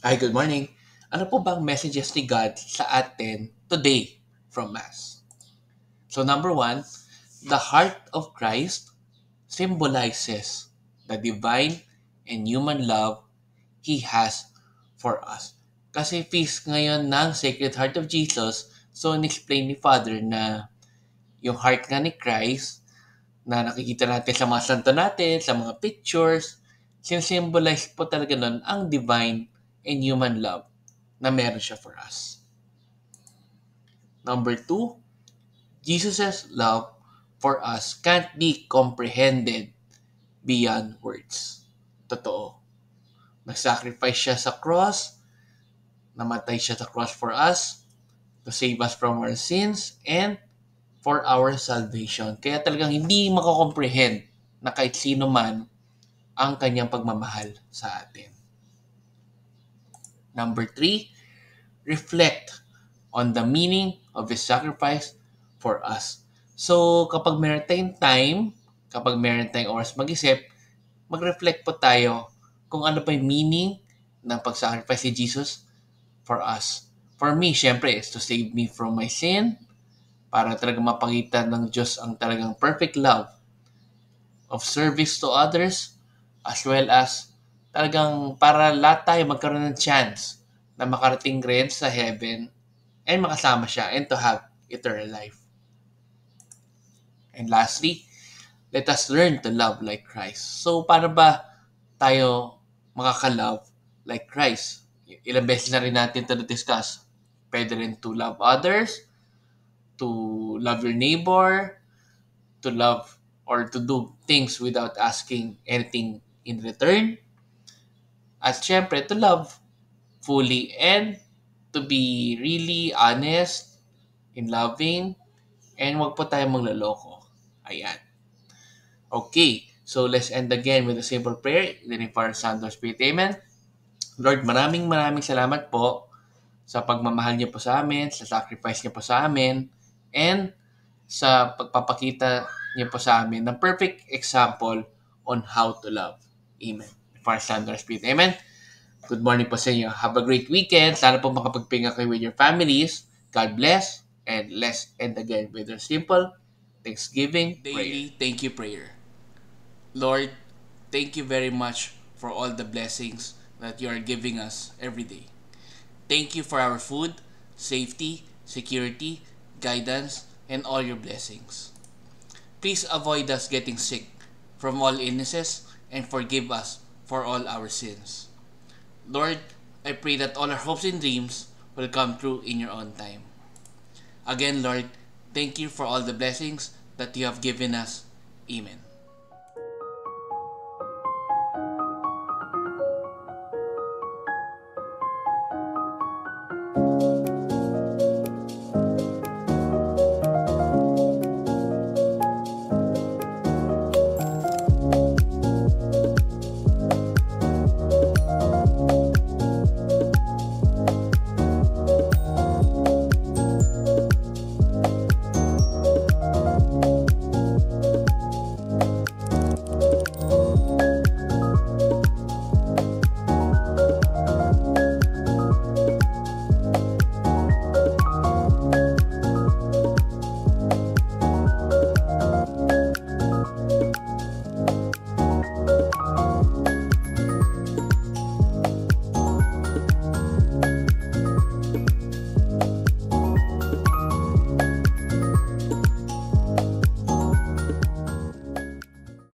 Hi, good morning. Ano po bang messages ni God sa atin today from Mass? So number one, the heart of Christ symbolizes the divine and human love He has for us. Kasi feast ngayon ng Sacred Heart of Jesus, so in-explain ni Father na yung heart nga ni Christ na nakikita natin sa mga santo natin, sa mga pictures, sinsymbolize po talaga nun ang divine and human love na meron siya for us. Number two, Jesus' love for us can't be comprehended beyond words. Totoo. Nag-sacrifice siya sa cross, namatay siya sa cross for us, to save us from our sins, and for our salvation. Kaya talagang hindi makakomprehend na kahit sino man ang kanyang pagmamahal sa atin. Number three, reflect on the meaning of His sacrifice for us. So, kapag meron tayong time, kapag meron tayong oras mag-isip, mag-reflect po tayo kung ano pa yung meaning ng pag-sacrifice ni Jesus for us. For me, syempre, is to save me from my sin, para talaga mapakita ng Diyos ang talagang perfect love of service to others, as well as talagang para lahat tayo magkaroon ng chance na makarating rin sa heaven and makasama siya and to have eternal life. And lastly, let us learn to love like Christ. So, paano ba tayo makaka-love like Christ? Ilang beses na rin natin ito na-discuss. Pwede rin to love others, to love your neighbor, to love or to do things without asking anything in return. At syempre, to love fully and to be really honest in loving and wag po tayo magloloko. Ayan. Okay, so let's end again with a simple prayer. In the name of our Son, Lord Spirit, Amen. Lord, maraming maraming salamat po sa pagmamahal niyo po sa amin, sa sacrifice niyo po sa amin, and sa pagpapakita niyo po sa amin ng perfect example on how to love. Amen. For our Son, Lord Spirit, Amen. Good morning po sa inyo. Have a great weekend. Sana po makapagpahinga kayo with your families. God bless. And let's end again with our simple Thanksgiving Daily prayer. Thank you prayer. Lord, thank you very much for all the blessings that you are giving us every day. Thank you for our food, safety, security, guidance, and all your blessings. Please avoid us getting sick from all illnesses and forgive us for all our sins. Lord, I pray that all our hopes and dreams will come true in your own time. Again, Lord, thank you for all the blessings that you have given us. Amen.